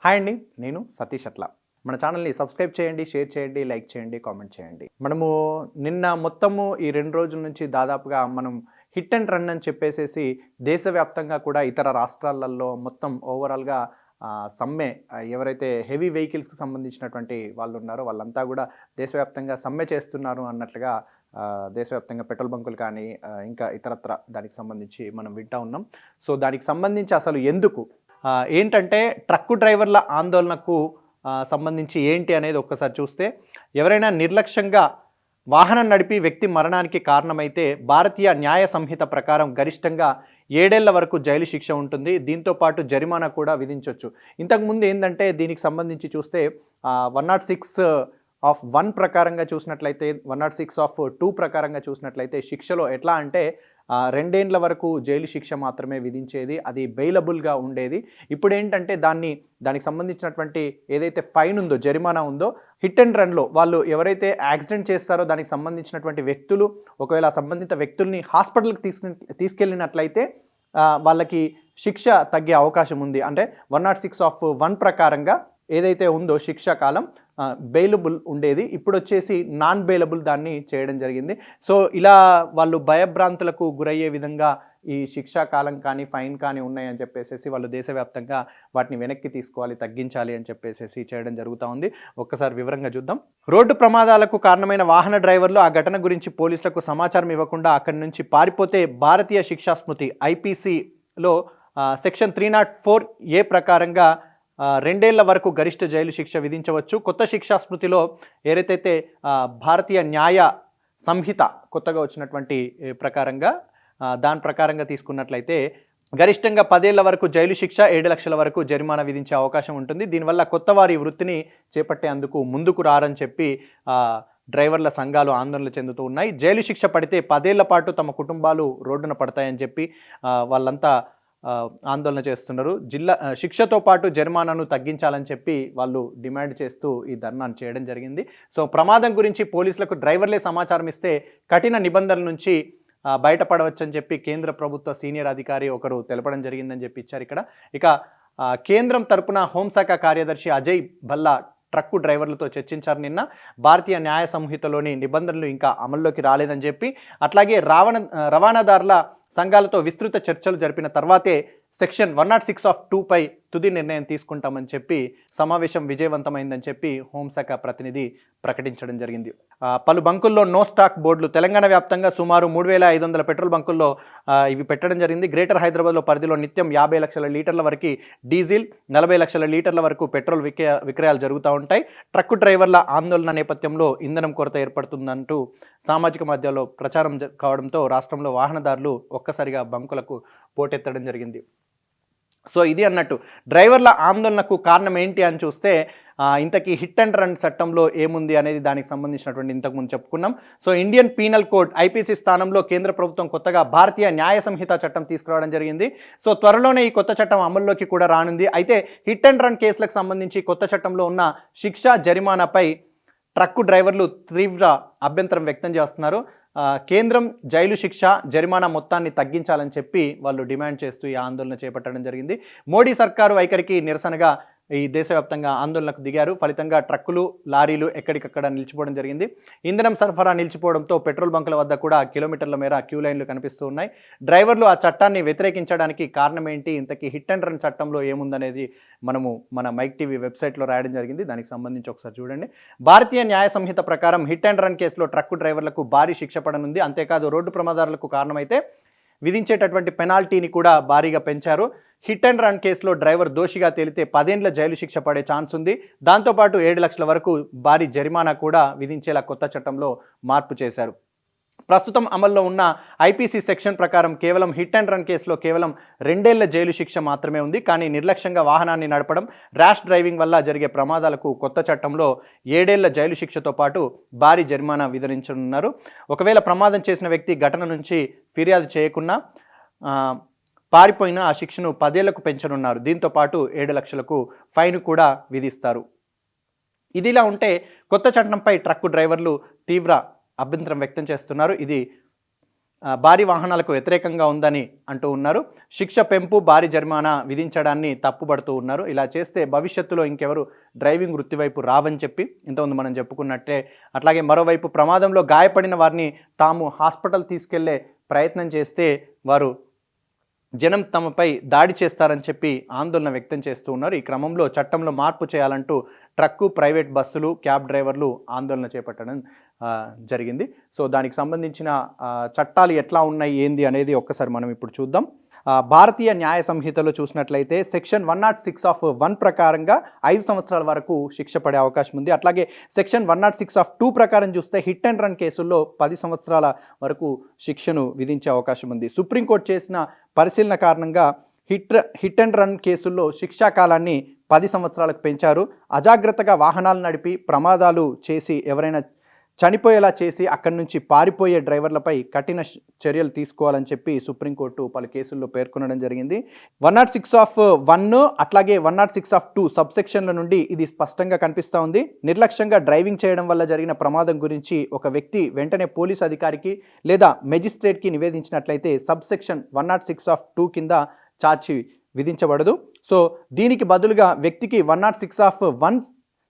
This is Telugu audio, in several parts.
హాయ్ అండి, నేను సతీష్ అట్ల. మన ఛానల్ని సబ్స్క్రైబ్ చేయండి, షేర్ చేయండి, లైక్ చేయండి, కామెంట్ చేయండి. మనము నిన్న మొత్తము ఈ 2 రోజుల నుంచి దాదాపుగా మనం హిట్ అండ్ రన్ అని చెప్పేసేసి దేశవ్యాప్తంగా కూడా ఇతర రాష్ట్రాలలో మొత్తం ఓవరాల్‌గా సమ్మె ఎవరైతే హెవీ వెహికల్స్‌కి సంబంధించినటువంటి వాళ్ళు ఉన్నారో వాళ్ళంతా కూడా దేశవ్యాప్తంగా సమ్మె చేస్తున్నారు అన్నట్లుగా దేశవ్యాప్తంగా పెట్రోల్ బంకులు కానీ ఇంకా ఇతరత్ర దానికి సంబంధించి మనం వింటా ఉన్నాం. సో దానికి సంబంధించి అసలు ఎందుకు ఏంటంటే ట్రక్కు డ్రైవర్ల ఆందోళనకు సంబంధించి ఏంటి అనేది ఒక్కసారి చూస్తే, ఎవరైనా నిర్లక్ష్యంగా వాహనం నడిపి వ్యక్తి మరణానికి కారణమైతే భారతీయ న్యాయ సంహిత ప్రకారం గరిష్టంగా 7 ఏళ్ల వరకు జైలు శిక్ష ఉంటుంది. దీంతో పాటు జరిమానా కూడా విధించవచ్చు. ఇంతకుముందు ఏంటంటే దీనికి సంబంధించి చూస్తే 106 ఆఫ్ 1 ప్రకారంగా చూసినట్లయితే 106 ఆఫ్ 2 ప్రకారంగా చూసినట్లయితే శిక్షలో ఎట్లా అంటే 2 ఏళ్ల వరకు జైలు శిక్ష మాత్రమే విధించేది. అది బెయిలబుల్గా ఉండేది. ఇప్పుడు ఏంటంటే దానికి సంబంధించినటువంటి ఏదైతే ఫైన్ ఉందో, జరిమానా ఉందో, హిట్ అండ్ రన్లో వాళ్ళు ఎవరైతే యాక్సిడెంట్ చేస్తారో దానికి సంబంధించినటువంటి వ్యక్తులు ఒకవేళ సంబంధిత వ్యక్తుల్ని హాస్పిటల్కి తీసుకెళ్ళినట్లయితే వాళ్ళకి శిక్ష తగ్గే అవకాశం ఉంది. అంటే 106 ఆఫ్ 1 ప్రకారంగా ఏదైతే ఉందో శిక్షా కాలం బెయిలబుల్ ఉండేది. ఇప్పుడు వచ్చేసి నాన్ బెయిలబుల్ దాన్ని చేయడం జరిగింది. సో ఇలా వాళ్ళు భయభ్రాంతులకు గురయ్యే విధంగా ఈ శిక్షా కాలం కానీ ఫైన్ కానీ ఉన్నాయని చెప్పేసి వాళ్ళు దేశవ్యాప్తంగా వాటిని వెనక్కి తీసుకోవాలి, తగ్గించాలి అని చెప్పేసి చేయడం జరుగుతూ ఉంది. ఒక్కసారి వివరంగా చూద్దాం. రోడ్డు ప్రమాదాలకు కారణమైన వాహన డ్రైవర్లు ఆ ఘటన గురించి పోలీసులకు సమాచారం ఇవ్వకుండా అక్కడి నుంచి పారిపోతే భారతీయ శిక్షా స్మృతి ఐపీసీలో సెక్షన్ 304A ప్రకారంగా 2 ఏళ్ల వరకు గరిష్ట జైలు శిక్ష విధించవచ్చు. కొత్త శిక్షా స్మృతిలో ఏదైతే భారతీయ న్యాయ సంహిత కొత్తగా వచ్చినటువంటి ప్రకారంగా దాని ప్రకారంగా తీసుకున్నట్లయితే గరిష్టంగా 10 ఏళ్ల వరకు జైలు శిక్ష, 7 లక్షల వరకు జరిమానా విధించే అవకాశం ఉంటుంది. దీనివల్ల కొత్త వారి వృత్తిని చేపట్టేందుకు ముందుకు రారని చెప్పి డ్రైవర్ల సంఘాలు ఆందోళన చెందుతూ ఉన్నాయి. జైలు శిక్ష పడితే 10 ఏళ్ల పాటు తమ కుటుంబాలు రోడ్డున పడతాయని చెప్పి వాళ్ళంతా ఆందోళన చేస్తున్నారు. శిక్షతో పాటు జరిమానాను తగ్గించాలని చెప్పి వాళ్ళు డిమాండ్ చేస్తూ ఈ ధర్నాను చేయడం జరిగింది. సో ప్రమాదం గురించి పోలీసులకు డ్రైవర్లే సమాచారం ఇస్తే కఠిన నిబంధనల నుంచి బయటపడవచ్చని చెప్పి కేంద్ర ప్రభుత్వ సీనియర్ అధికారి ఒకరు తెలపడం జరిగిందని చెప్పి ఇచ్చారు ఇక్కడ. ఇక కేంద్రం తరపున హోంశాఖ కార్యదర్శి అజయ్ భల్లా ట్రక్కు డ్రైవర్లతో చర్చించారు నిన్న. భారతీయ న్యాయ సంహితలోని నిబంధనలు ఇంకా అమల్లోకి రాలేదని చెప్పి, అట్లాగే రవాణాదారుల సంఘాలతో విస్తృత చర్చలు జరిపిన తర్వాతే సెక్షన్ 106 ఆఫ్ 2 పై తుది నిర్ణయం తీసుకుంటామని చెప్పి సమావేశం విజయవంతమైందని చెప్పి హోంశాఖ ప్రతినిధి ప్రకటించడం జరిగింది. పలు బంకుల్లో నో స్టాక్ బోర్డులు తెలంగాణ వ్యాప్తంగా సుమారు 3,500 పెట్రోల్ బంకుల్లో ఇవి పెట్టడం జరిగింది. గ్రేటర్ హైదరాబాద్లో పరిధిలో నిత్యం 50 లక్షల లీటర్ల వరకు డీజిల్, 40 లక్షల లీటర్ల వరకు పెట్రోల్ విక్రయాలు జరుగుతూ ఉంటాయి. ట్రక్కు డ్రైవర్ల ఆందోళన నేపథ్యంలో ఇంధనం కొరత ఏర్పడుతుందంటూ సామాజిక మాధ్యమాల్లో ప్రచారం కావడంతో రాష్ట్రంలో వాహనదారులు ఒక్కసారిగా బంకులకు పోటెత్తడం జరిగింది. సో ఇది అన్నట్టు డ్రైవర్ల ఆందోళనకు కారణం ఏంటి అని చూస్తే ఇంతకీ హిట్ అండ్ రన్ చట్టంలో ఏముంది అనేది దానికి సంబంధించినటువంటి ఇంతకుముందు చెప్పుకున్నాం. So Indian penal code IPC స్థానంలో కేంద్ర ప్రభుత్వం కొత్తగా భారతీయ న్యాయ సంహిత చట్టం తీసుకురావడం జరిగింది. సో త్వరలోనే ఈ కొత్త చట్టం అమల్లోకి కూడా రానుంది. అయితే హిట్ అండ్ రన్ కేసులకు సంబంధించి కొత్త చట్టంలో ఉన్న శిక్ష, జరిమానాపై ట్రక్కు డ్రైవర్లు తీవ్ర అభ్యంతరం వ్యక్తం చేస్తున్నారు. కేంద్రం జైలు శిక్ష, జరిమానా మొత్తాన్ని తగ్గించాలని చెప్పి వాళ్ళు డిమాండ్ చేస్తూ ఈ ఆందోళన చేపట్టడం జరిగింది. మోడీ సర్కారు వైఖరికి నిరసనగా ఈ దేశవ్యాప్తంగా ఆందోళనకు దిగారు. ఫలితంగా ట్రక్కులు, లారీలు ఎక్కడికక్కడ నిలిచిపోవడం జరిగింది. ఇంధనం సరఫరా నిలిచిపోవడంతో పెట్రోల్ బంకుల వద్ద కూడా కిలోమీటర్ల మేర క్యూ లైన్లు కనిపిస్తూ ఉన్నాయి. డ్రైవర్లు ఆ చట్టాన్ని వ్యతిరేకించడానికి కారణం ఏంటి, ఇంతకీ హిట్ అండ్ రన్ చట్టంలో ఏముందనేది మనము మన మైక్ టీవీ వెబ్సైట్లో రాయడం జరిగింది. దానికి సంబంధించి ఒకసారి చూడండి. భారతీయ న్యాయ సంహిత ప్రకారం హిట్ అండ్ రన్ కేసులో ట్రక్కు డ్రైవర్లకు భారీ శిక్ష పడనుంది. అంతేకాదు రోడ్డు ప్రమాదాలకు కారణమైతే విధించేటటువంటి పెనాల్టీని కూడా భారీగా పెంచారు. హిట్ అండ్ రన్ కేసులో డ్రైవర్ దోషిగా తేలితే 10 ఏళ్ల జైలు శిక్ష పడే ఛాన్స్ ఉంది. దాంతోపాటు 7 లక్షల వరకు భారీ జరిమానా కూడా విధించేలా కొత్త చట్టంలో మార్పు చేశారు. ప్రస్తుతం అమల్లో ఉన్న ఐపీసీ సెక్షన్ ప్రకారం కేవలం హిట్ అండ్ రన్ కేసులో కేవలం 2 ఏళ్ల జైలు శిక్ష మాత్రమే ఉంది. కానీ నిర్లక్ష్యంగా వాహనాన్ని నడపడం, ర్యాష్ డ్రైవింగ్ వల్ల జరిగే ప్రమాదాలకు కొత్త చట్టంలో 7 ఏళ్ల జైలు శిక్షతో పాటు భారీ జరిమానా విధించనున్నారు. ఒకవేళ ప్రమాదం చేసిన వ్యక్తి ఘటన నుంచి ఫిర్యాదు చేయకుండా పారిపోయిన ఆ శిక్షను 10 ఏళ్లకు పెంచనున్నారు. దీంతో పాటు 7 లక్షలకు ఫైన్ కూడా విధిస్తారు. ఇదిలా ఉంటే కొత్త చట్టంపై ట్రక్కు డ్రైవర్లు తీవ్ర అభ్యంతరం వ్యక్తం చేస్తున్నారు. ఇది భారీ వాహనాలకు వ్యతిరేకంగా ఉందని అంటూ ఉన్నారు. శిక్ష పెంపు, భారీ జరిమానా విధించడాన్ని తప్పుపడుతూ ఉన్నారు. ఇలా చేస్తే భవిష్యత్తులో ఇంకెవరు డ్రైవింగ్ వృత్తి వైపు రావని చెప్పి ఇంతకుముందు మనం చెప్పుకున్నట్టే. అట్లాగే మరోవైపు ప్రమాదంలో గాయపడిన వారిని తాము హాస్పిటల్ తీసుకెళ్లే ప్రయత్నం చేస్తే వారు జనం తమపై దాడి చేస్తారని చెప్పి ఆందోళన వ్యక్తం చేస్తూ ఉన్నారు. ఈ క్రమంలో చట్టంలో మార్పు చేయాలంటూ ట్రక్కు, ప్రైవేట్ బస్సులు, క్యాబ్ డ్రైవర్లు ఆందోళన చేపట్టడం జరిగింది. సో దానికి సంబంధించిన చట్టాలు ఎట్లా ఉన్నాయి ఏంది అనేది ఒక్కసారి మనం ఇప్పుడు చూద్దాం. భారతీయ న్యాయ సంహితలో చూసినట్లయితే సెక్షన్ 106(1) ప్రకారంగా 5 సంవత్సరాల వరకు శిక్ష పడే అవకాశం ఉంది. అట్లాగే సెక్షన్ 106(2) ప్రకారం చూస్తే హిట్ అండ్ రన్ కేసుల్లో 10 సంవత్సరాల వరకు శిక్షను విధించే అవకాశం ఉంది. సుప్రీంకోర్టు చేసిన పరిశీలన కారణంగా హిట్ అండ్ రన్ కేసుల్లో శిక్షా కాలాన్ని 10 సంవత్సరాలకు పెంచారు. అజాగ్రత్తగా వాహనాలు నడిపి ప్రమాదాలు చేసి ఎవరైనా చనిపోయేలా చేసి అక్కడి నుంచి పారిపోయే డ్రైవర్లపై కఠిన చర్యలు తీసుకోవాలని చెప్పి సుప్రీంకోర్టు పలు కేసుల్లో పేర్కొనడం జరిగింది. 106(1) అట్లాగే 106(2) సబ్సెక్షన్ల నుండి ఇది స్పష్టంగా కనిపిస్తూ ఉంది. నిర్లక్ష్యంగా డ్రైవింగ్ చేయడం వల్ల జరిగిన ప్రమాదం గురించి ఒక వ్యక్తి వెంటనే పోలీస్ అధికారికి లేదా మెజిస్ట్రేట్కి నివేదించినట్లయితే సబ్సెక్షన్ 106(2) కింద ఛార్జీ విధించబడదు. సో దీనికి బదులుగా వ్యక్తికి 106(1)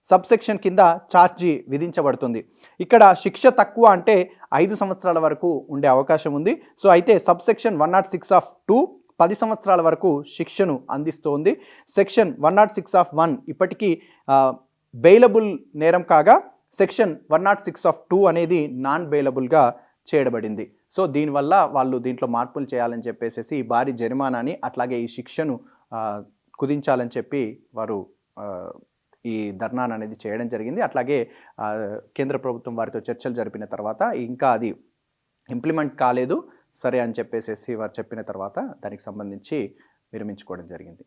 సబ్సెక్షన్ కింద ఛార్జీ విధించబడుతుంది. ఇక్కడ శిక్ష తక్కువ అంటే 5 సంవత్సరాల వరకు ఉండే అవకాశం ఉంది. సో అయితే సబ్సెక్షన్ 106(2) 10 సంవత్సరాల వరకు శిక్షను అందిస్తోంది. సెక్షన్ 106(1) ఇప్పటికీ బెయిలబుల్ నేరం కాగా సెక్షన్ 106(2) అనేది నాన్ బెయిలబుల్గా చేయబడింది. సో దీనివల్ల వాళ్ళు దీంట్లో మార్పులు చేయాలని చెప్పేసి భారీ జరిమానాని అట్లాగే ఈ శిక్షను కుదించాలని చెప్పి వారు ఈ ధర్నాను అనేది చేయడం జరిగింది. అట్లాగే కేంద్ర ప్రభుత్వం వారితో చర్చలు జరిపిన తర్వాత ఇంకా అది ఇంప్లిమెంట్ కాలేదు సరే అని చెప్పేసి వారు చెప్పిన తర్వాత దానికి సంబంధించి విరమించుకోవడం జరిగింది.